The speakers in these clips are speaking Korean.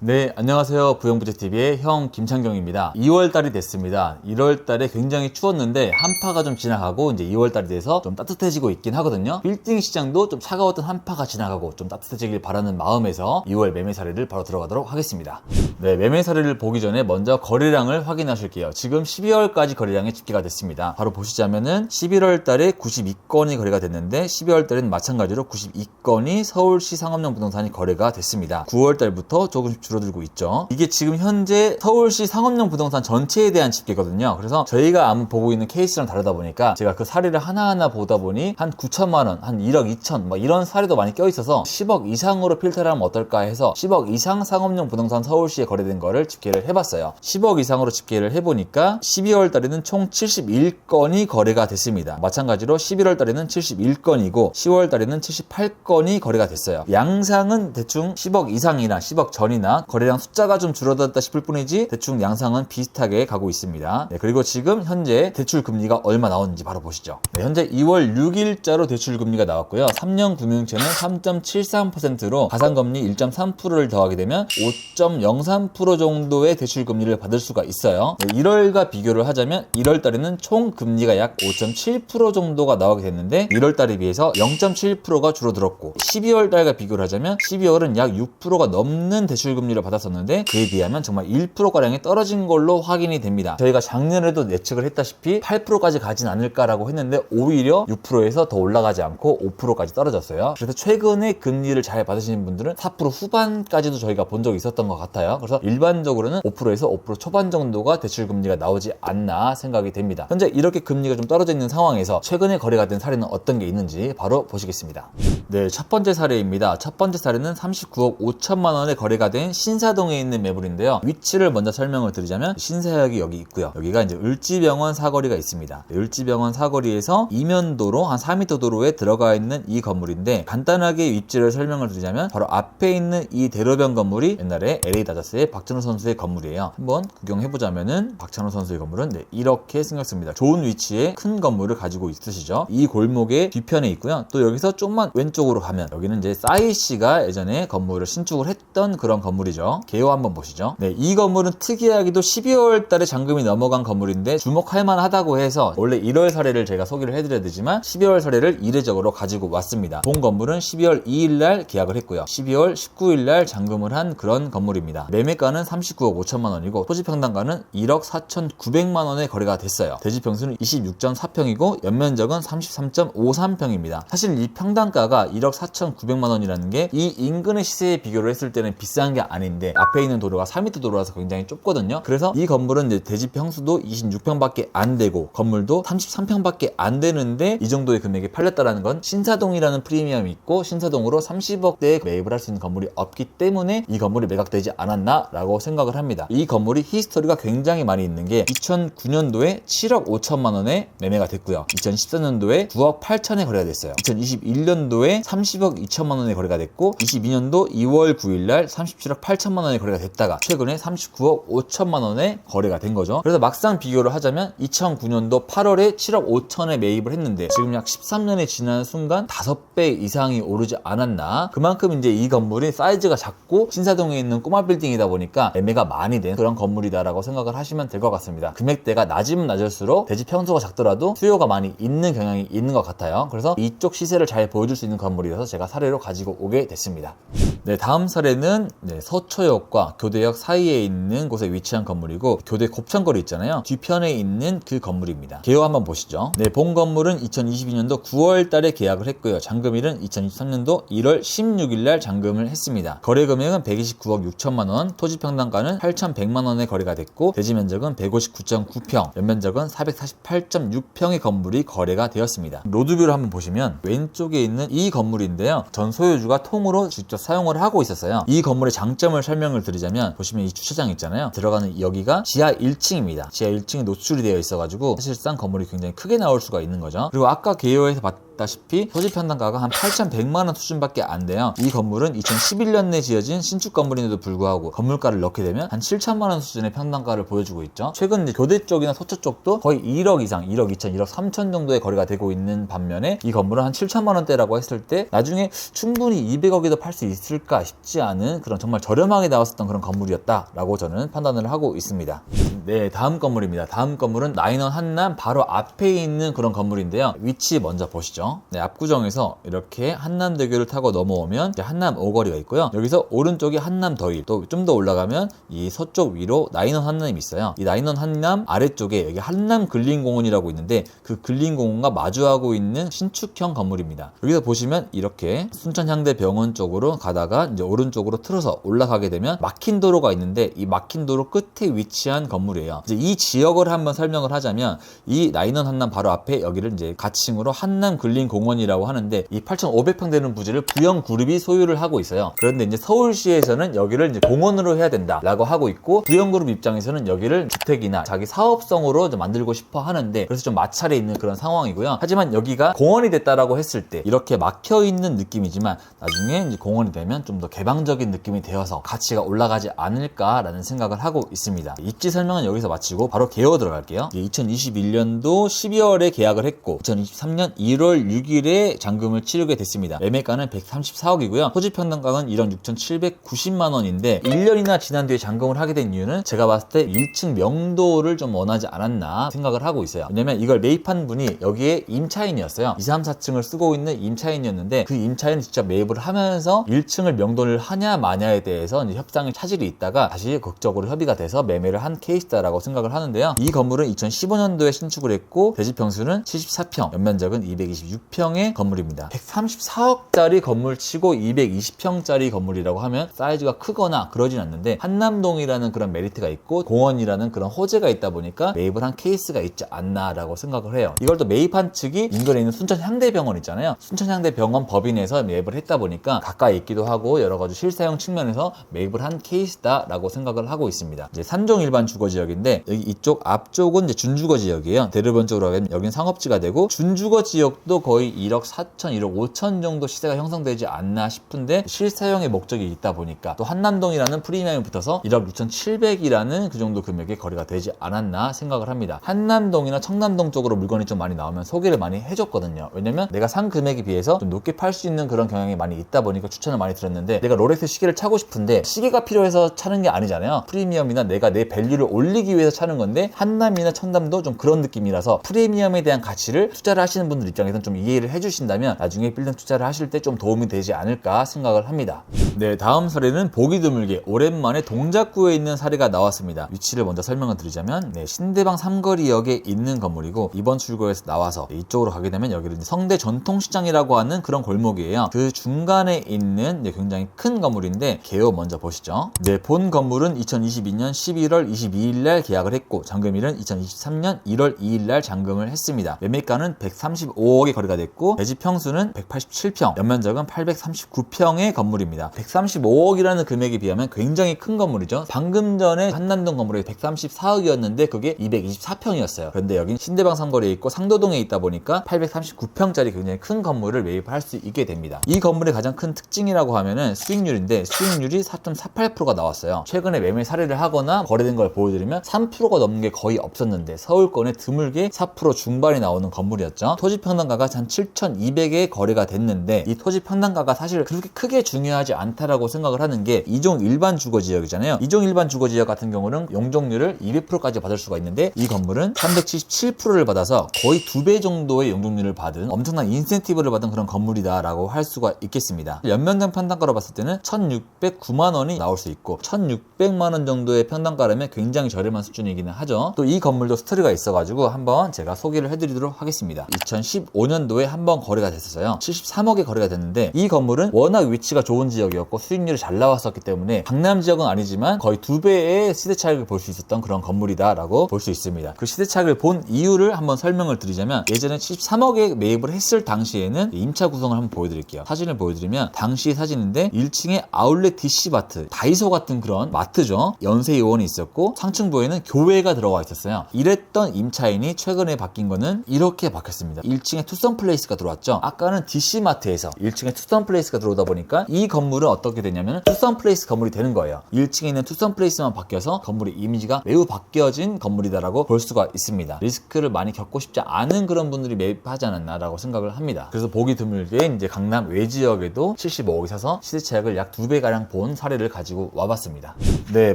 네, 안녕하세요. 부영부재TV의 형 김창경입니다. 2월달이 됐습니다. 1월달에 굉장히 추웠는데 한파가 좀 지나가고 이제 2월달이 돼서 좀 따뜻해지고 있긴 하거든요. 빌딩 시장도 좀 차가웠던 한파가 지나가고 좀 따뜻해지길 바라는 마음에서 2월 매매 사례를 바로 들어가도록 하겠습니다. 네, 매매 사례를 보기 전에 먼저 거래량을 확인하실게요. 지금 12월까지 거래량이 집계가 됐습니다. 바로 보시자면은 11월달에 92건이 거래가 됐는데 12월달에는 마찬가지로 92건이 서울시 상업용 부동산이 거래가 됐습니다. 9월달부터 조금씩 줄어들고 있죠. 이게 지금 현재 서울시 상업용 부동산 전체에 대한 집계거든요. 그래서 저희가 아무 보고 있는 케이스랑 다르다 보니까 제가 그 사례를 하나하나 보다 보니 한 9천만 원, 한 1억 2천 막 이런 사례도 많이 껴있어서 10억 이상으로 필터를 하면 어떨까 해서 10억 이상 상업용 부동산 서울시에 거래된 거를 집계를 해봤어요. 10억 이상으로 집계를 해보니까 12월 달에는 총 71건이 거래가 됐습니다. 마찬가지로 11월 달에는 71건이고 10월 달에는 78건이 거래가 됐어요. 양상은 대충 10억 이상이나 10억 전이나 거래량 숫자가 좀 줄어들었다 싶을 뿐이지 대충 양상은 비슷하게 가고 있습니다. 네, 그리고 지금 현재 대출 금리가 얼마 나오는지 바로 보시죠. 네, 현재 2월 6일자로 대출 금리가 나왔고요. 3년 금융채는 3.73%로 가상금리 1.3%를 더하게 되면 5.03% 정도의 대출 금리를 받을 수가 있어요. 네, 1월과 비교를 하자면 1월 달에는 총 금리가 약 5.7% 정도가 나오게 됐는데 1월 달에 비해서 0.7%가 줄어들었고 12월 달과 비교를 하자면 12월은 약 6%가 넘는 대출 금리를 받았었는데 그에 비하면 정말 1%가량이 떨어진 걸로 확인이 됩니다. 저희가 작년에도 예측을 했다시피 8%까지 가진 않을까라고 했는데 오히려 6%에서 더 올라가지 않고 5%까지 떨어졌어요. 그래서 최근에 금리를 잘 받으시는 분들은 4% 후반까지도 저희가 본 적이 있었던 것 같아요. 그래서 일반적으로는 5%에서 5% 초반 정도가 대출 금리가 나오지 않나 생각이 됩니다. 현재 이렇게 금리가 좀 떨어져 있는 상황에서 최근에 거래가 된 사례는 어떤 게 있는지 바로 보시겠습니다. 네, 첫 번째 사례입니다. 첫 번째 사례는 39억 5천만 원에 거래가 된 신사동에 있는 매물인데요. 위치를 먼저 설명을 드리자면 신사역이 여기 있고요. 여기가 이제 을지병원 사거리가 있습니다. 을지병원 사거리에서 이면도로 한 4m 도로에 들어가 있는 이 건물인데 간단하게 위치를 설명을 드리자면 바로 앞에 있는 이 대로변 건물이 옛날에 LA 다저스의 박찬호 선수의 건물이에요. 한번 구경해보자면은 박찬호 선수의 건물은 이렇게 생겼습니다. 좋은 위치에 큰 건물을 가지고 있으시죠. 이 골목의 뒤편에 있고요. 또 여기서 조금만 왼쪽으로 가면 여기는 이제 싸이 씨가 예전에 건물을 신축을 했던 그런 건물이죠. 개요 한번 보시죠. 네, 이 건물은 특이하게도 12월 달에 잔금이 넘어간 건물인데 주목할 만하다고 해서 원래 1월 사례를 제가 소개를 해드려야 되지만 12월 사례를 이례적으로 가지고 왔습니다. 본 건물은 12월 2일 날 계약을 했고요. 12월 19일 날 잔금을 한 그런 건물입니다. 매매가는 39억 5천만 원이고 토지 평당가는 1억 4,900만 원에 거래가 됐어요. 대지 평수는 26.4평이고 연면적은 33.53평입니다. 사실 이 평당가가 1억 4,900만 원이라는 게 이 인근의 시세에 비교를 했을 때는 비싼 게 아닌데 앞에 있는 도로가 4m 도로라서 굉장히 좁거든요. 그래서 이 건물은 이제 대지 평수도 26평밖에 안 되고 건물도 33평밖에 안 되는데 이 정도의 금액에 팔렸다라는 건 신사동이라는 프리미엄이 있고 신사동으로 30억대에 매입을 할 수 있는 건물이 없기 때문에 이 건물이 매각되지 않았나 라고 생각을 합니다. 이 건물이 히스토리가 굉장히 많이 있는 게 2009년도에 7억 5천만 원에 매매가 됐고요. 2014년도에 9억 8천에 거래가 됐어요. 2021년도에 30억 2천만 원에 거래가 됐고 22년도 2월 9일 날 37억 8천만 원에 거래가 됐다가 최근에 39억 5천만 원에 거래가 된 거죠. 그래서 막상 비교를 하자면 2009년도 8월에 7억 5천에 매입을 했는데 지금 약 13년이 지난 순간 5배 이상이 오르지 않았나. 그만큼 이제 이 건물이 사이즈가 작고 신사동에 있는 꼬마 빌딩이다 보니까 매매가 많이 된 그런 건물이다라고 생각을 하시면 될 것 같습니다. 금액대가 낮으면 낮을수록 대지 평수가 작더라도 수요가 많이 있는 경향이 있는 것 같아요. 그래서 이쪽 시세를 잘 보여줄 수 있는 건물이라서 제가 사례로 가지고 오게 됐습니다. 네, 다음 사례는 서초역과 교대역 사이에 있는 곳에 위치한 건물이고 교대 곱창거리 있잖아요. 뒤편에 있는 그 건물입니다. 개요 한번 보시죠. 네, 본 건물은 2022년도 9월 달에 계약을 했고요. 잔금일은 2023년도 1월 16일 날 잔금을 했습니다. 거래 금액은 129억 6천만 원, 토지 평당가는 8,100만 원에 거래가 됐고 대지 면적은 159.9평, 연면적은 448.6평의 건물이 거래가 되었습니다. 로드뷰를 한번 보시면 왼쪽에 있는 이 건물인데요. 전 소유주가 통으로 직접 사용을 하고 있었어요. 이 건물의 장점을 설명을 드리자면 보시면 이 주차장 있잖아요. 들어가는 여기가 지하 1층입니다. 지하 1층에 노출이 되어 있어가지고 사실상 건물이 굉장히 크게 나올 수가 있는 거죠. 그리고 아까 개요에서 봤던 보셨다시피 토지 평당가가 한 8,100만 원 수준밖에 안 돼요. 이 건물은 2011년에 지어진 신축 건물인데도 불구하고 건물가를 넣게 되면 한 7천만 원 수준의 평당가를 보여주고 있죠. 최근 이제 교대 쪽이나 서초 쪽도 거의 1억 이상, 1억 2천, 1억 3천 정도의 거래가 되고 있는 반면에 이 건물은 한 7천만 원대라고 했을 때 나중에 충분히 200억에도 팔 수 있을까 싶지 않은 그런 정말 저렴하게 나왔었던 그런 건물이었다라고 저는 판단을 하고 있습니다. 네, 다음 건물입니다. 다음 건물은 나인원 한남 바로 앞에 있는 그런 건물인데요. 위치 먼저 보시죠. 네, 압구정에서 이렇게 한남대교를 타고 넘어오면 한남 오거리가 있고요. 여기서 오른쪽에 한남 더일, 또 좀 더 올라가면 이 서쪽 위로 나인원 한남이 있어요. 이 나인원 한남 아래쪽에 여기 한남 근린공원이라고 있는데 그 근린공원과 마주하고 있는 신축형 건물입니다. 여기서 보시면 이렇게 순천향대병원 쪽으로 가다가 이제 오른쪽으로 틀어서 올라가게 되면 막힌 도로가 있는데 이 막힌 도로 끝에 위치한 건물이에요. 이제 이 지역을 한번 설명을 하자면 이 나인원 한남 바로 앞에 여기를 이제 가칭으로 한남 근린공원이라고 하는데 이 8,500평 되는 부지를 부영그룹이 소유를 하고 있어요. 그런데 이제 서울시에서는 여기를 이제 공원으로 해야 된다라고 하고 있고 부영그룹 입장에서는 여기를 주택이나 자기 사업성으로 좀 만들고 싶어 하는데 그래서 좀 마찰에 있는 그런 상황이고요. 하지만 여기가 공원이 됐다라고 했을 때 이렇게 막혀 있는 느낌이지만 나중에 이제 공원이 되면 좀 더 개방적인 느낌이 되어서 가치가 올라가지 않을까라는 생각을 하고 있습니다. 입지 설명은 여기서 마치고 바로 개요 들어갈게요. 2021년도 12월에 계약을 했고 2023년 1월 6일에 잔금을 치르게 됐습니다. 매매가는 134억이고요. 토지 평당가는 1억 6,790만 원인데 1년이나 지난 뒤에 잔금을 하게 된 이유는 제가 봤을 때 1층 명도를 좀 원하지 않았나 생각을 하고 있어요. 왜냐면 이걸 매입한 분이 여기에 임차인이었어요. 2, 3, 4층을 쓰고 있는 임차인이었는데 그 임차인이 직접 매입을 하면서 1층을 명도를 하냐 마냐에 대해서 이제 협상의 차질이 있다가 다시 극적으로 협의가 돼서 매매를 한 케이스다라고 생각을 하는데요. 이 건물은 2015년도에 신축을 했고 대지 평수는 74평, 연면적은 226평의 건물입니다. 134억짜리 건물치고 220평짜리 건물이라고 하면 사이즈가 크거나 그러진 않는데 한남동이라는 그런 메리트가 있고 공원이라는 그런 호재가 있다 보니까 매입을 한 케이스가 있지 않나라고 생각을 해요. 이걸 또 매입한 측이 인근에 있는 순천향대병원 있잖아요. 순천향대병원 법인에서 매입을 했다 보니까 가까이 있기도 하고 여러 가지 실사용 측면에서 매입을 한 케이스다라고 생각을 하고 있습니다. 이제 산종 일반 주거지역인데 여기 이쪽 앞쪽은 이제 준주거지역이에요. 대로변쪽으로 가면 여긴 상업지가 되고 준주거지역도 거의 1억 4천, 1억 5천 정도 시세가 형성되지 않나 싶은데 실사용의 목적이 있다 보니까 또 한남동이라는 프리미엄이 붙어서 1억 6,700이라는 그 정도 금액의 거래가 되지 않았나 생각을 합니다. 한남동이나 청남동 쪽으로 물건이 좀 많이 나오면 소개를 많이 해줬거든요. 왜냐면 내가 산 금액에 비해서 좀 높게 팔 수 있는 그런 경향이 많이 있다 보니까 추천을 많이 드렸는데 내가 롤렉스 시계를 차고 싶은데 시계가 필요해서 차는 게 아니잖아요. 프리미엄이나 내가 내 밸류를 올리기 위해서 차는 건데 한남이나 청남도 좀 그런 느낌이라서 프리미엄에 대한 가치를 투자를 하시는 분들 입장에서는 좀 이해를 해주신다면 나중에 빌딩 투자를 하실 때 좀 도움이 되지 않을까 생각을 합니다. 네, 다음 사례는 보기 드물게 오랜만에 동작구에 있는 사례가 나왔습니다. 위치를 먼저 설명을 드리자면 신대방 삼거리역에 있는 건물이고 이번 출구에서 나와서 이쪽으로 가게 되면 여기는 성대 전통시장이라고 하는 그런 골목이에요. 그 중간에 있는 굉장히 큰 건물인데 개요 먼저 보시죠. 네, 본 건물은 2022년 11월 22일 날 계약을 했고 잔금일은 2023년 1월 2일 날 잔금을 했습니다. 매매가는 135억에 거래가 됐고 대지 평수는 187평, 연면적은 839평의 건물입니다. 135억이라는 금액에 비하면 굉장히 큰 건물이죠. 방금 전에 한남동 건물이 134억이었는데 그게 224평이었어요. 그런데 여긴 신대방 삼거리에 있고 상도동에 있다 보니까 839평짜리 굉장히 큰 건물을 매입할 수 있게 됩니다. 이 건물의 가장 큰 특징이라고 하면은 수익률인데 수익률이 4.48%가 나왔어요. 최근에 매매 사례를 하거나 거래된 걸 보여드리면 3%가 넘는 게 거의 없었는데 서울권에 드물게 4% 중반이 나오는 건물이었죠. 토지 평당가가 한 7,200에 거래가 됐는데 이 토지 평당가가 사실 그렇게 크게 중요하지 않다라고 생각을 하는 게 이종 일반 주거지역이잖아요. 이종 일반 주거지역 같은 경우는 용적률을 200%까지 받을 수가 있는데 이 건물은 377%를 받아서 거의 2배 정도의 용적률을 받은 엄청난 인센티브를 받은 그런 건물이다라고 할 수가 있겠습니다. 연면적 평당가로 봤을 때는 1,609만 원이 나올 수 있고 1,600만 원 정도의 평당가라면 굉장히 저렴한 수준이기는 하죠. 또 이 건물도 스토리가 있어가지고 한번 제가 소개를 해드리도록 하겠습니다. 2015년도에 한번 거래가 됐었어요. 73억에 거래가 됐는데 이 건물은 워낙 위치가 좋은 지역이었고 수익률이 잘 나왔었기 때문에 강남 지역은 아니지만 거의 2배의 시세 차익을 볼 수 있었던 그런 건물이다라고 볼 수 있습니다. 그 시세 차익을 본 이유를 한번 설명을 드리자면 예전에 73억에 매입을 했을 당시에는 임차 구성을 한번 보여드릴게요. 사진을 보여드리면 당시 사진인데 1층에 아울렛 DC마트, 다이소 같은 그런 마트죠. 연세요원이 있었고 상층 1층부에는 교회가 들어가 있었어요. 이랬던 임차인이 최근에 바뀐 거는 이렇게 바뀌었습니다. 1층에 투썸플레이스가 들어왔죠. 아까는 DC마트에서 1층에 투썸플레이스가 들어오다 보니까 이 건물은 어떻게 되냐면 투썸플레이스 건물이 되는 거예요. 1층에 있는 투썸플레이스만 바뀌어서 건물의 이미지가 매우 바뀌어진 건물이다라고 볼 수가 있습니다. 리스크를 많이 겪고 싶지 않은 그런 분들이 매입하지 않았나라고 생각을 합니다. 그래서 보기 드물게 이제 강남 외지역에도 75억이 사서 시세 차익을 약 2배가량 본 사례를 가지고 와봤습니다. 네,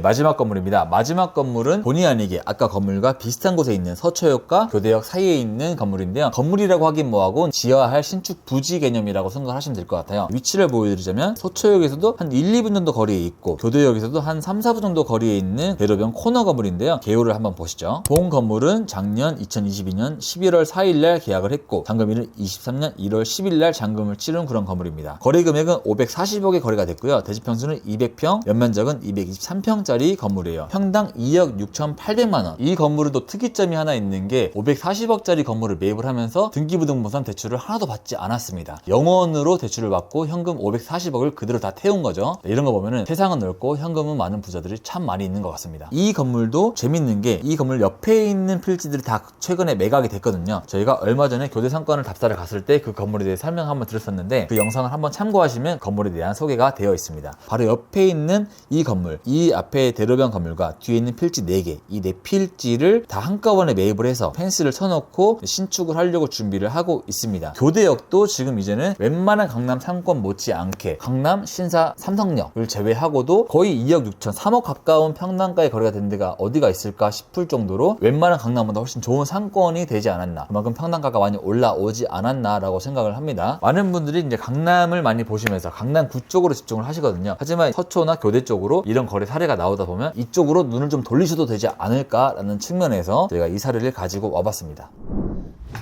마지막 건물입니다. 마지막 건물은 본의 아니게 아까 건물과 비슷한 곳에 있는 서초역과 교대역 사이에 있는 건물인데요. 건물이라고 하긴 뭐하고 지어야 할 신축 부지 개념이라고 생각하시면 될 것 같아요. 위치를 보여드리자면 서초역에서도 한 1, 2분 정도 거리에 있고 교대역에서도 한 3, 4분 정도 거리에 있는 대로변 코너 건물인데요. 개요를 한번 보시죠. 본 건물은 작년 2022년 11월 4일날 계약을 했고 잔금일은 23년 1월 10일날 잔금을 치른 그런 건물입니다. 거래 금액은 540억에 거래가 됐고요. 대지평수는 200평, 연면적은 223평짜리 건물이에요. 평당 2억 6,800만원. 이 건물은 또 특이점이 하나 있는 게 540억짜리 건물을 매입을 하면서 등기부등본상 대출을 하나도 받지 않았습니다. 영원으로 대출을 받고 현금 540억을 그대로 다 태운 거죠. 이런 거 보면은 세상은 넓고 현금은 많은 부자들이 참 많이 있는 것 같습니다. 이 건물도 재밌는 게 이 건물 옆에 있는 필지들이 다 최근에 매각이 됐거든요. 저희가 얼마 전에 교대상권을 답사를 갔을 때 그 건물에 대해 설명 한번 드렸었는데 그 영상을 한번 참고하시면 건물에 대한 소개가 되어 있습니다. 바로 옆에 있는 이 건물, 이 앞에 대로변 건물과 뒤에 있는 필지 4개, 이 4필지를 다 한꺼번에 매입을 해서 펜스를 쳐놓고 신축을 하려고 준비를 하고 있습니다. 교대역도 지금 이제는 웬만한 강남 상권 못지않게 강남, 신사, 삼성역을 제외하고도 거의 2억 6천, 3억 가까운 평당가의 거래가 된 데가 어디가 있을까 싶을 정도로 웬만한 강남보다 훨씬 좋은 상권이 되지 않았나, 그만큼 평당가가 많이 올라오지 않았나라고 생각을 합니다. 많은 분들이 이제 강남을 많이 보시면서 강남구 쪽으로 집중을 하시거든요. 하지만 서초나 교대 쪽으로 이런 거래 사례가 나오다 보면 이쪽으로 눈을 좀 돌리셔도 되지 않을까라는 측면에서 저희가 이 사례를 가지고 와봤습니다.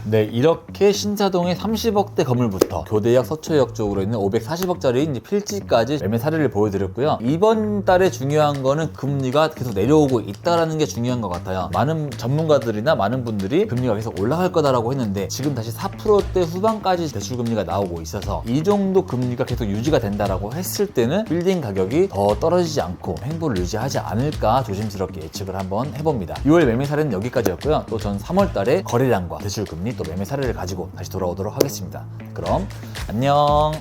네, 이렇게 신사동의 30억대 건물부터 교대역, 서초역 쪽으로 있는 540억짜리 이제 필지까지 매매 사례를 보여드렸고요. 이번 달에 중요한 거는 금리가 계속 내려오고 있다라는 게 중요한 것 같아요. 많은 전문가들이나 많은 분들이 금리가 계속 올라갈 거다라고 했는데 지금 다시 4%대 후반까지 대출 금리가 나오고 있어서 이 정도 금리가 계속 유지가 된다라고 했을 때는 빌딩 가격이 더 떨어지지 않고 횡보를 유지하지 않을까 조심스럽게 예측을 한번 해봅니다. 6월 매매 사례는 여기까지였고요. 또 전 3월 달에 거래량과 대출 금리 또 매매 사례를 가지고 다시 돌아오도록 하겠습니다. 그럼 안녕.